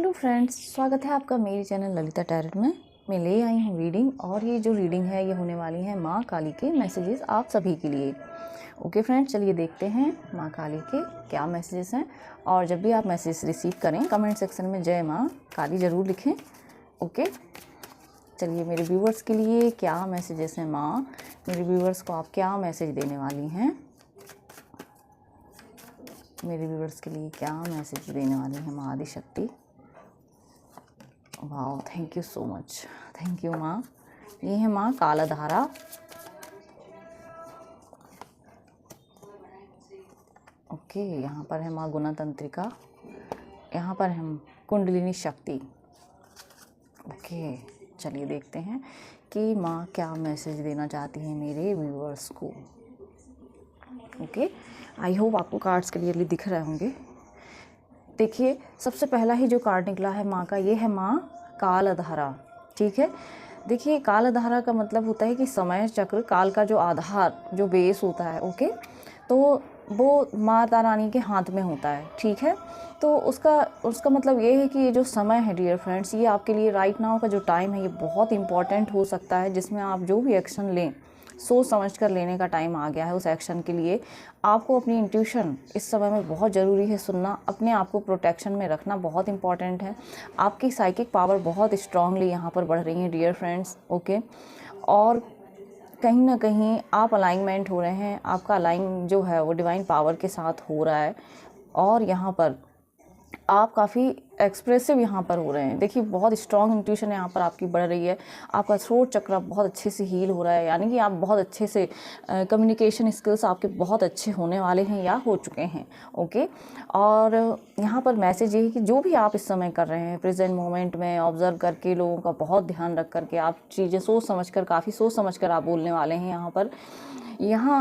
Hello friends, स्वागत है आपका मेरे चैनल ललिता टैरेट में। मैं ले आई हूँ रीडिंग, और ये जो रीडिंग है ये होने वाली है माँ काली के मैसेजेस आप सभी के लिए। ओके फ्रेंड्स, चलिए देखते हैं माँ काली के क्या मैसेजेस हैं। और जब भी आप मैसेज रिसीव करें कमेंट सेक्शन में जय माँ काली ज़रूर लिखें। ओके, चलिए मेरे व्यूवर्स के लिए क्या मैसेजेस हैं माँ, मेरे व्यूवर्स को आप क्या मैसेज देने वाली हैं, मेरे व्यूवर्स के लिए क्या मैसेज देने वाली हैं माँ Adishakti. Wow, thank you so much, thank you माँ। ये है माँ कालाधारा। ओके, यहाँ पर है माँ गुणतंत्रिका, यहाँ पर है कुंडलिनी शक्ति। ओके, चलिए देखते हैं कि माँ क्या मैसेज देना चाहती हैं मेरे व्यूअर्स को। ओके, आई होप आपको कार्ड्स क्लियरली दिख रहे होंगे। देखिए, सबसे पहला ही जो कार्ड निकला है माँ का, ये है माँ कालधारा। ठीक है, देखिए कालधारा का मतलब होता है कि समय चक्र, काल का जो आधार, जो बेस होता है। ओके, तो वो माता रानी के हाथ में होता है। ठीक है, तो उसका मतलब ये है कि ये जो समय है डियर फ्रेंड्स, ये आपके लिए राइट नाउ का जो टाइम है ये बहुत इंपॉर्टेंट हो सकता है, जिसमें आप जो भी एक्शन लें सोच समझ कर लेने का टाइम आ गया है। उस एक्शन के लिए आपको अपनी इंट्यूशन इस समय में बहुत ज़रूरी है सुनना, अपने आप को प्रोटेक्शन में रखना बहुत इंपॉर्टेंट है। आपकी साइकिक पावर बहुत स्ट्रांगली यहाँ पर बढ़ रही है डियर फ्रेंड्स। ओके, और कहीं ना कहीं आप अलाइनमेंट हो रहे हैं, आपका अलाइन जो है वो डिवाइन पावर के साथ हो रहा है, और यहाँ पर आप काफ़ी एक्सप्रेसिव यहाँ पर हो रहे हैं। देखिए, बहुत स्ट्रॉन्ग इंट्यूशन यहाँ पर आपकी बढ़ रही है। आपका थ्रोट चक्र बहुत अच्छे से हील हो रहा है, यानी कि आप बहुत अच्छे से कम्युनिकेशन स्किल्स आपके बहुत अच्छे होने वाले हैं या हो चुके हैं। ओके, और यहाँ पर मैसेज ये है कि जो भी आप इस समय कर रहे हैं प्रेजेंट मोमेंट में ऑब्जर्व करके, लोगों का बहुत ध्यान रख करके आप चीज़ें सोच समझ कर, काफ़ी सोच समझ कर आप बोलने वाले हैं। यहाँ पर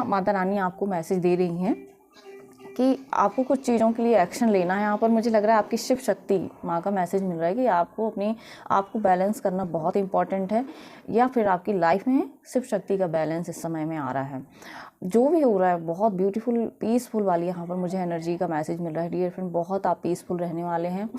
माता रानी आपको मैसेज दे रही हैं कि आपको कुछ चीज़ों के लिए एक्शन लेना है। यहाँ पर मुझे लग रहा है आपकी शिव शक्ति माँ का मैसेज मिल रहा है कि आपको बैलेंस करना बहुत इंपॉर्टेंट है, या फिर आपकी लाइफ में शिव शक्ति का बैलेंस इस समय में आ रहा है। जो भी हो रहा है बहुत ब्यूटीफुल पीसफुल वाली यहाँ पर मुझे एनर्जी का मैसेज मिल रहा है डियर फ्रेंड। बहुत आप पीसफुल रहने वाले हैं,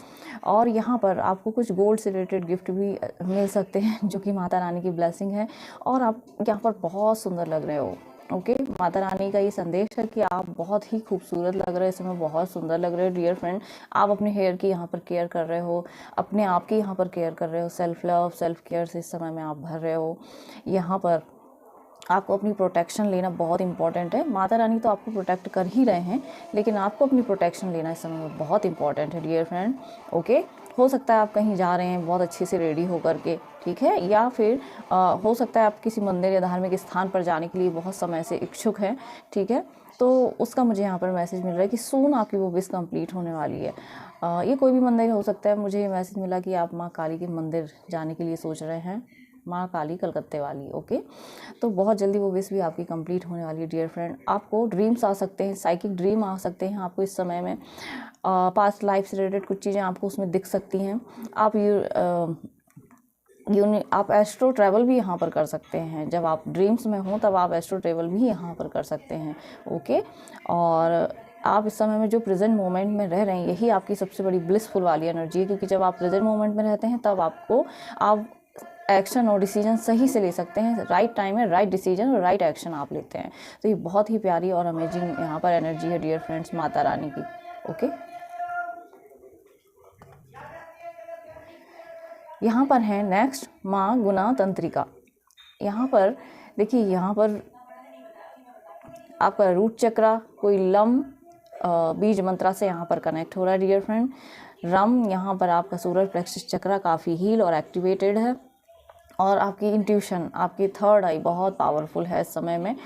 और यहाँ पर आपको कुछ गोल्ड से रिलेटेड गिफ्ट भी मिल सकते हैं, जो कि माता रानी की ब्लेसिंग है, और आप यहाँ पर बहुत सुंदर लग रहे हो। ओके, माता रानी का ये संदेश है कि आप बहुत ही खूबसूरत लग रहे हो, इस समय बहुत सुंदर लग रहे हो डियर फ्रेंड। आप अपने हेयर की यहाँ पर केयर कर रहे हो, अपने आप की यहाँ पर केयर कर रहे हो, सेल्फ लव सेल्फ केयर से इस समय में आप भर रहे हो। यहाँ पर आपको अपनी प्रोटेक्शन लेना बहुत इंपॉर्टेंट है। माता रानी तो आपको प्रोटेक्ट कर ही रहे हैं, लेकिन आपको अपनी प्रोटेक्शन लेना इस समय में बहुत इंपॉर्टेंट है डियर फ्रेंड। ओके, हो सकता है आप कहीं जा रहे हैं बहुत अच्छे से रेडी होकर के, ठीक है, या फिर हो सकता है आप किसी मंदिर या धार्मिक स्थान पर जाने के लिए बहुत समय से इच्छुक हैं। ठीक है, तो उसका मुझे यहाँ पर मैसेज मिल रहा है कि सून आपकी वो विश कंप्लीट होने वाली है। ये कोई भी मंदिर हो सकता है। मुझे ये मैसेज मिला कि आप माँ काली के मंदिर जाने के लिए सोच रहे हैं, माँ काली कलकत्ते वाली। ओके, तो बहुत जल्दी वो विश भी आपकी कंप्लीट होने वाली है डियर फ्रेंड। आपको ड्रीम्स आ सकते हैं, साइकिक ड्रीम आ सकते हैं आपको इस समय में। पास्ट लाइफ से रिलेटेड कुछ चीज़ें आपको उसमें दिख सकती हैं। आप एस्ट्रो ट्रैवल भी यहाँ पर कर सकते हैं। जब आप ड्रीम्स में हो तब आप एस्ट्रो ट्रैवल भी यहाँ पर कर सकते हैं। ओके, और आप इस समय में जो प्रेजेंट मोमेंट में रह रहे हैं यही आपकी सबसे बड़ी ब्लिसफुल वाली एनर्जी है, क्योंकि जब आप प्रेजेंट मोमेंट में रहते हैं तब आप एक्शन और डिसीजन सही से ले सकते हैं। राइट टाइम में राइट डिसीजन और राइट एक्शन आप लेते हैं। तो ये बहुत ही प्यारी और अमेजिंग यहाँ पर एनर्जी है डियर फ्रेंड्स माता रानी की। ओके, यहाँ पर है नेक्स्ट माँ गुणतंत्रिका। यहाँ पर देखिए, यहाँ पर आपका रूट चक्रा कोई लम बीज मंत्रा से यहाँ पर कनेक्ट हो रहा है डियर फ्रेंड। रम, यहाँ पर आपका सोलर प्लेक्सस चक्रा काफ़ी हील और एक्टिवेटेड है, और आपकी इंट्यूशन, आपकी थर्ड आई बहुत पावरफुल है इस समय में।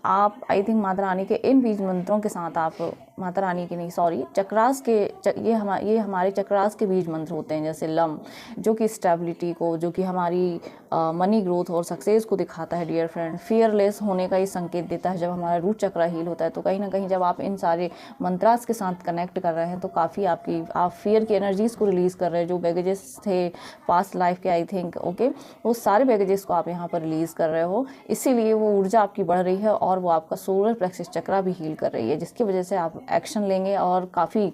आप आई थिंक माता रानी के इन बीज मंत्रों के साथ आप माता रानी के नहीं सॉरी चक्रास के ये हमारे चक्रास के बीज मंत्र होते हैं, जैसे लम जो कि स्टेबिलिटी को, जो कि हमारी मनी ग्रोथ और सक्सेस को दिखाता है डियर फ्रेंड। फियरलेस होने का ये संकेत देता है जब हमारा रूट चक्रा हील होता है। तो कहीं ना कहीं जब आप इन सारे मंत्रास के साथ कनेक्ट कर रहे हैं तो काफ़ी आप फियर की एनर्जीज़ को रिलीज़ कर रहे हैं, जो बैगेजेस थे पास्ट लाइफ के आई थिंक। ओके, वो सारे बैगेजेस को आप यहाँ पर रिलीज़ कर रहे हो, इसीलिए वो ऊर्जा आपकी बढ़ रही है, और वो आपका सोलर प्लेक्सस चक्रा भी हील कर रही है, जिसकी वजह से आप एक्शन लेंगे। और काफ़ी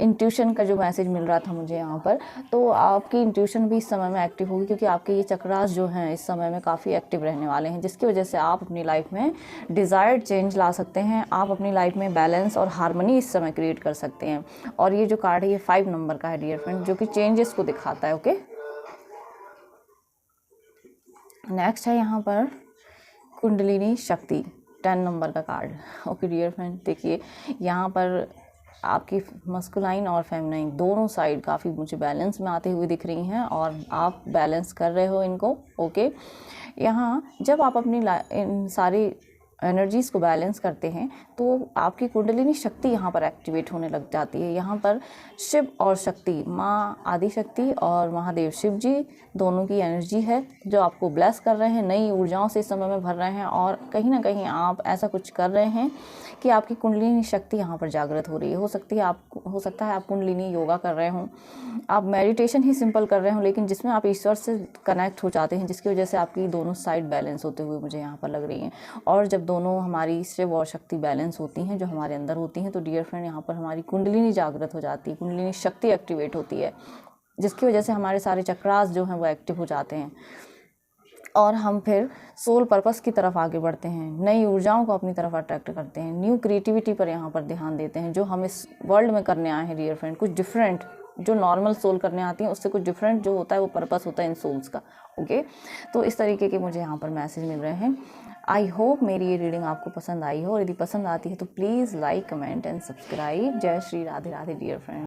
इंट्यूशन का जो मैसेज मिल रहा था मुझे यहाँ पर, तो आपकी इंट्यूशन भी इस समय में एक्टिव होगी, क्योंकि आपके ये चक्रास जो हैं इस समय में काफ़ी एक्टिव रहने वाले हैं, जिसकी वजह से आप अपनी लाइफ में डिज़ायर्ड चेंज ला सकते हैं। आप अपनी लाइफ में बैलेंस और हार्मनी इस समय क्रिएट कर सकते हैं। और ये जो कार्ड है ये 5 नंबर का है डियर फ्रेंड, जो कि चेंजेस को दिखाता है। ओके, नेक्स्ट है यहाँ पर कुंडलिनी शक्ति, 10 नंबर का कार्ड। ओके डियर फ्रेंड, देखिए यहाँ पर आपकी मस्कुलाइन और फेमिनाइन दोनों साइड काफ़ी मुझे बैलेंस में आते हुए दिख रही हैं, और आप बैलेंस कर रहे हो इनको। ओके, यहाँ जब आप अपनी इन सारी एनर्जीज़ को बैलेंस करते हैं तो आपकी कुंडलिनी शक्ति यहाँ पर एक्टिवेट होने लग जाती है। यहाँ पर शिव और शक्ति, माँ आदि शक्ति और महादेव शिव जी दोनों की एनर्जी है जो आपको ब्लेस कर रहे हैं, नई ऊर्जाओं से इस समय में भर रहे हैं। और कहीं ना कहीं आप ऐसा कुछ कर रहे हैं कि आपकी कुंडलिनी शक्ति यहाँ पर जागृत हो रही है। हो सकता है आप कुंडलिनी योगा कर रहे हों, आप मेडिटेशन ही सिंपल कर रहे हो, लेकिन जिसमें आप ईश्वर से कनेक्ट हो जाते हैं, जिसकी वजह से आपकी दोनों साइड बैलेंस होते हुए मुझे यहाँ पर लग रही हैं। और जब दोनों हमारी शिव और शक्ति बैलेंस होती हैं, जो हमारे अंदर होती हैं, तो डियर फ्रेंड यहाँ पर हमारी कुंडलिनी जागृत हो जाती है, कुंडलिनी शक्ति एक्टिवेट होती है, जिसकी वजह से हमारे सारे चक्रास जो हैं वो एक्टिव हो जाते हैं, और हम फिर सोल पर्पस की तरफ आगे बढ़ते हैं, नई ऊर्जाओं को अपनी तरफ अट्रैक्ट करते हैं, न्यू क्रिएटिविटी पर यहाँ पर ध्यान देते हैं, जो हम इस वर्ल्ड में करने आए हैं डियर फ्रेंड। कुछ डिफरेंट, जो नॉर्मल सोल करने आती हैं उससे कुछ डिफरेंट जो होता है वो पर्पस होता है इन सोल्स का। ओके, तो इस तरीके के मुझे यहाँ पर मैसेज मिल रहे हैं। आई होप मेरी ये रीडिंग आपको पसंद आई हो, और यदि पसंद आती है तो please like, comment and subscribe. जय श्री राधे राधे डियर फ्रेंड।